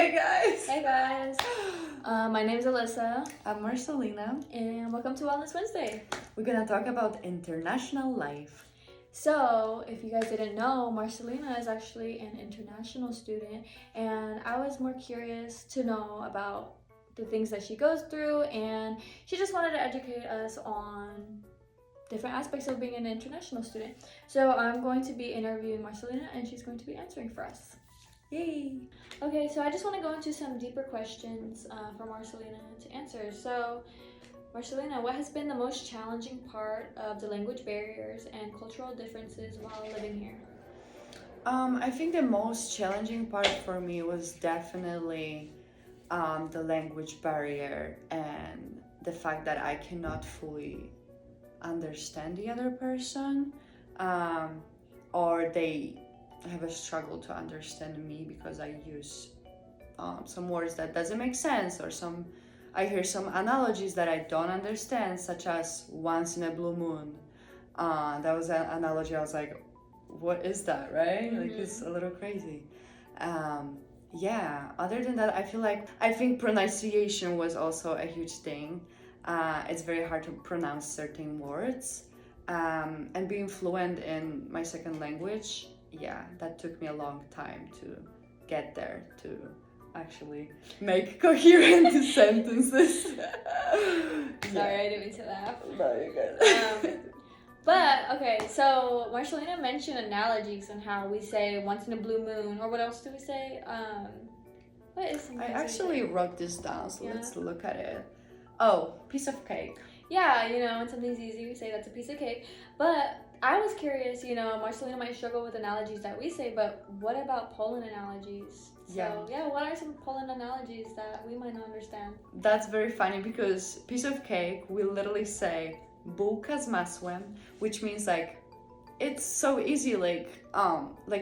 Hey guys! Hey guys, my name is Alyssa, I'm Marcelina. and welcome to Wellness Wednesday. We're gonna talk about international life. So, if you guys didn't know, Marcelina is actually an international student, and I was more curious to know about the things that she goes through, and she just wanted to educate us on different aspects of being an international student. So, I'm going to be interviewing Marcelina, and she's going to be answering for us. Yay! Okay, so I just want to go into some deeper questions for Marcelina to answer. So, Marcelina, what has been the most challenging part of the language barriers and cultural differences while living here? I think the most challenging part for me was definitely the language barrier and the fact that I cannot fully understand the other person, or they have a struggle to understand me because I use some words that doesn't make sense, or I hear some analogies that I don't understand, such as once in a blue moon. That was an analogy I was like, what is that, right? Like, it's a little crazy. Yeah, other than that, I think pronunciation was also a huge thing. It's very hard to pronounce certain words. And being fluent in my second language, yeah, that took me a long time to get there, to actually make coherent sentences. Sorry, I didn't mean to laugh. No, you're good. But, okay, so Marcelina mentioned analogies and how we say once in a blue moon, or what else do we say? What is something I we actually say? wrote this down, so Yeah. let's look at it. Oh, piece of cake. Yeah, when something's easy, we say that's a piece of cake. But I was curious, Marcelina might struggle with analogies that we say, but what about Poland analogies? So, Yeah. what are some Poland analogies that we might not understand? That's very funny because piece of cake, we literally say bułka z masłem, which means like it's so easy, like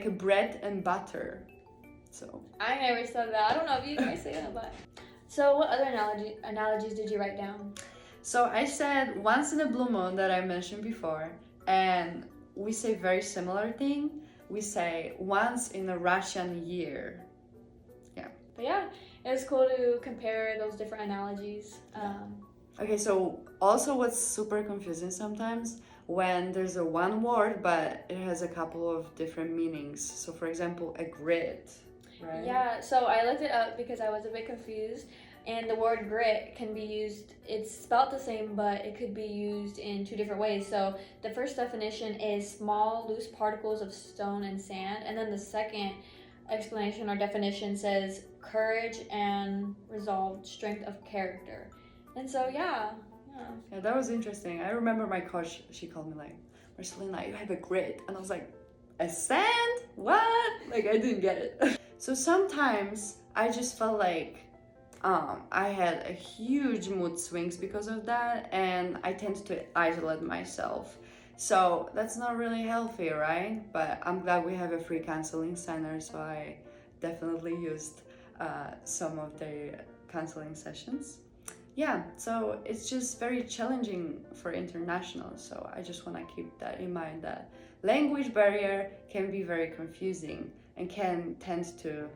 a bread and butter. So I never said that. I don't know if you guys say that, but. So, what other analogies did you write down? So I said once in a blue moon that I mentioned before, and we say very similar thing. We say once in a Russian year. Yeah. But yeah, it was cool to compare those different analogies. Okay, so also what's super confusing sometimes when there's a one word but it has a couple of different meanings. So for example, a grid, right? Yeah, so I looked it up because I was a bit confused. And the word grit can be used, it's spelled the same, but it could be used in two different ways. So the first definition is small, loose particles of stone and sand. And then the second explanation or definition says courage and resolve, strength of character. And so, yeah. Yeah, that was interesting. I remember my coach, she called me like, Marcelina, you have a grit. And I was like, a sand? What? Like, I didn't get it. So sometimes I just felt like I had a huge mood swings because of that, and I tend to isolate myself. So that's not really healthy, right? But I'm glad we have a free counseling center, so I definitely used some of the counseling sessions. Yeah, so it's just very challenging for international, so I just want to keep that in mind, that language barrier can be very confusing and can tend to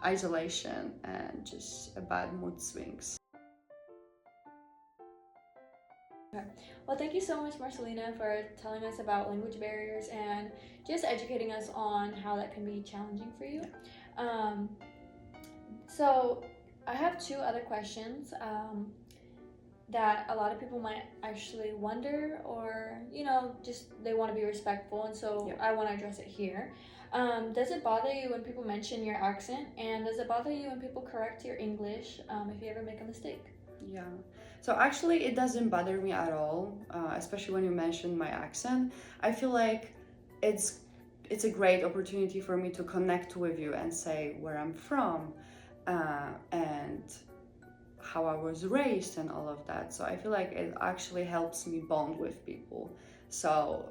isolation and just a bad mood swings. Okay. Well, thank you so much, Marcelina, for telling us about language barriers and just educating us on how that can be challenging for you. So I have two other questions that a lot of people might actually wonder, or just they want to be respectful, and so I want to address it here. Does it bother you when people mention your accent, and does it bother you when people correct your English if you ever make a mistake? Yeah, so actually it doesn't bother me at all, especially when you mention my accent. I feel like it's a great opportunity for me to connect with you and say where I'm from, and how I was raised and all of that. So I feel like it actually helps me bond with people. So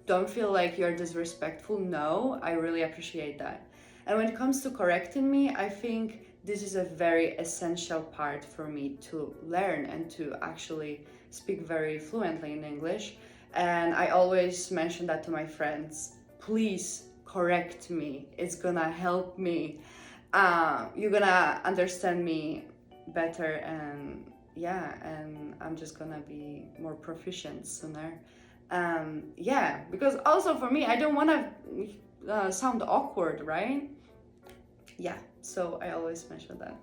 don't feel like you're disrespectful. No, I really appreciate that. And when it comes to correcting me, I think this is a very essential part for me to learn and to actually speak very fluently in English. And I always mention that to my friends. Please correct me. It's gonna help me. you're gonna understand me better, and yeah, and I'm just gonna be more proficient sooner. Yeah, because also for me, I don't want to sound awkward, right? Yeah, so I always mention that.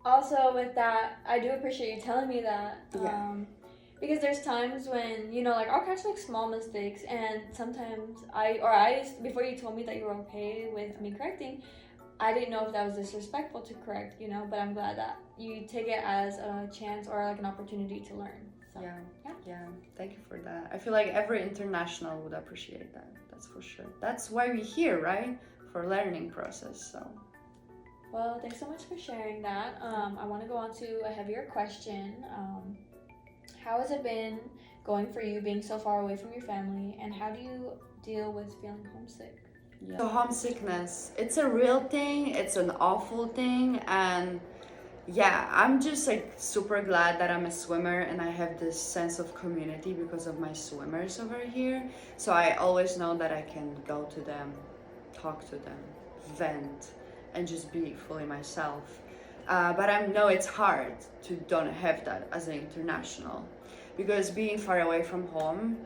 Also, with that, I do appreciate you telling me that. Yeah. Because there's times when, like, I'll catch, like, small mistakes, and sometimes before you told me that you were okay with me correcting, I didn't know if that was disrespectful to correct, but I'm glad that you take it as a chance or, like, an opportunity to learn. So, Yeah, thank you for that. I feel like every international would appreciate that, that's for sure. That's why we're here, right? For learning process, so. Well, thanks so much for sharing that. I want to go on to a heavier question. How has it been going for you being so far away from your family, and how do you deal with feeling homesick? Yeah. So homesickness, it's a real thing, it's an awful thing, and yeah, I'm just like super glad that I'm a swimmer and I have this sense of community because of my swimmers over here. So I always know that I can go to them, talk to them, vent, and just be fully myself. But I know it's hard to don't have that as an international, because being far away from home,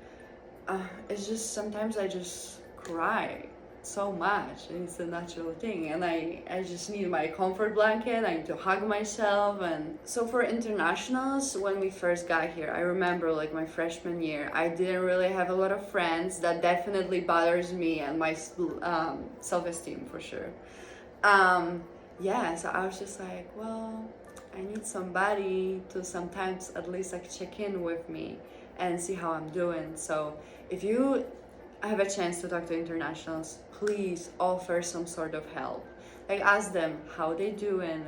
it's just sometimes I just cry so much. It's a natural thing, and I just need my comfort blanket. I need to hug myself. And so for internationals, when we first got here, I remember like my freshman year, I didn't really have a lot of friends. That definitely bothers me and my self-esteem for sure. Yeah, so I was just like, well, I need somebody to sometimes at least like check in with me and see how I'm doing. So if you have a chance to talk to internationals, please offer some sort of help. Like ask them how they doing,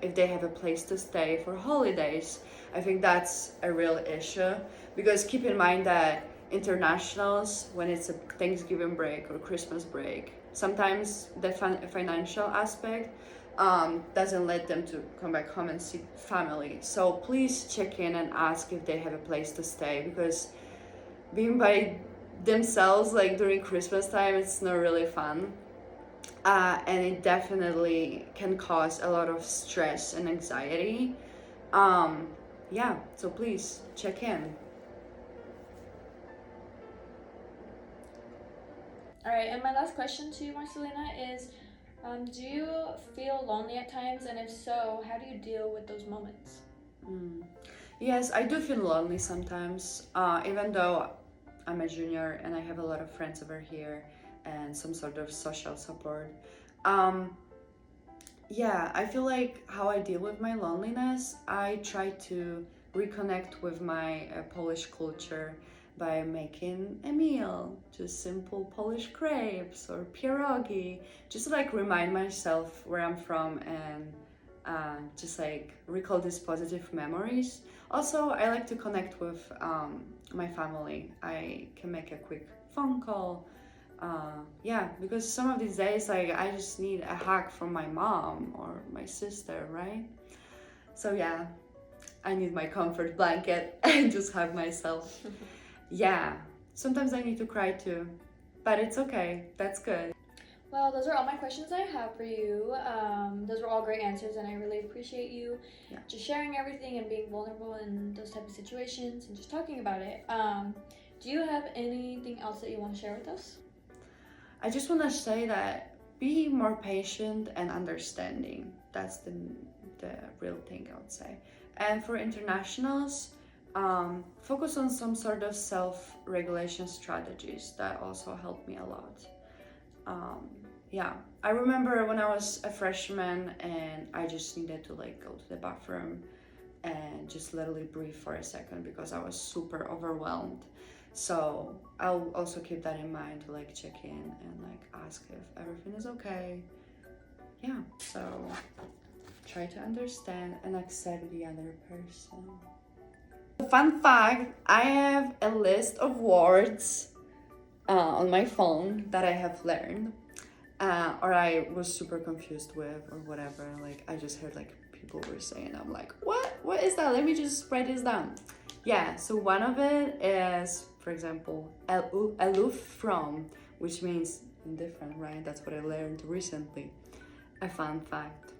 if they have a place to stay for holidays. I think that's a real issue, because keep in mind that internationals, when it's a Thanksgiving break or Christmas break, sometimes the financial aspect doesn't let them to come back home and see family. So please check in and ask if they have a place to stay, because being by themselves like during Christmas time, it's not really fun. And it definitely can cause a lot of stress and anxiety. Yeah, so please check in. All right, and my last question to you, Marcelina, is do you feel lonely at times? And if so, how do you deal with those moments? Yes, I do feel lonely sometimes, even though I'm a junior and I have a lot of friends over here and some sort of social support. Yeah, I feel like how I deal with my loneliness, I try to reconnect with my Polish culture by making a meal, just simple Polish crepes or pierogi, just to like remind myself where I'm from and just like recall these positive memories. Also, I like to connect with my family. I can make a quick phone call. Yeah, because some of these days, like I just need a hug from my mom or my sister, right? So yeah, I need my comfort blanket and just hug myself. Yeah, sometimes I need to cry too, but it's okay. That's good. Well, those are all my questions I have for you. Those were all great answers, and I really appreciate you just sharing everything and being vulnerable in those type of situations and just talking about it. Do you have anything else that you want to share with us? I just want to say that be more patient and understanding. That's the real thing, I would say. And for internationals, focus on some sort of self-regulation strategies that also helped me a lot. Yeah, I remember when I was a freshman and I just needed to like go to the bathroom and just literally breathe for a second because I was super overwhelmed. So I'll also keep that in mind to like check in and like ask if everything is okay. Yeah, so try to understand and accept the other person. Fun fact, I have a list of words on my phone that I have learned or I was super confused with or whatever. Like I just heard like people were saying, I'm like, what is that? Let me just write this down. Yeah, so one of it is, for example, aloof from, which means and different, right? That's what I learned recently. A fun fact.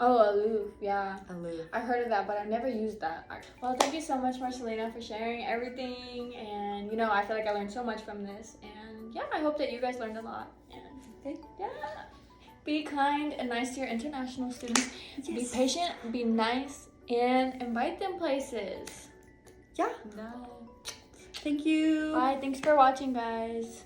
Oh, aloof, yeah. Aloof. I heard of that, but I've never used that. Well, thank you so much, Marcelina, for sharing everything. And, you know, I feel like I learned so much from this. And, yeah, I hope that you guys learned a lot. And, yeah. Be kind and nice to your international students. Yes. Be patient, be nice, and invite them places. Yeah. No. Thank you. Bye. Thanks for watching, guys.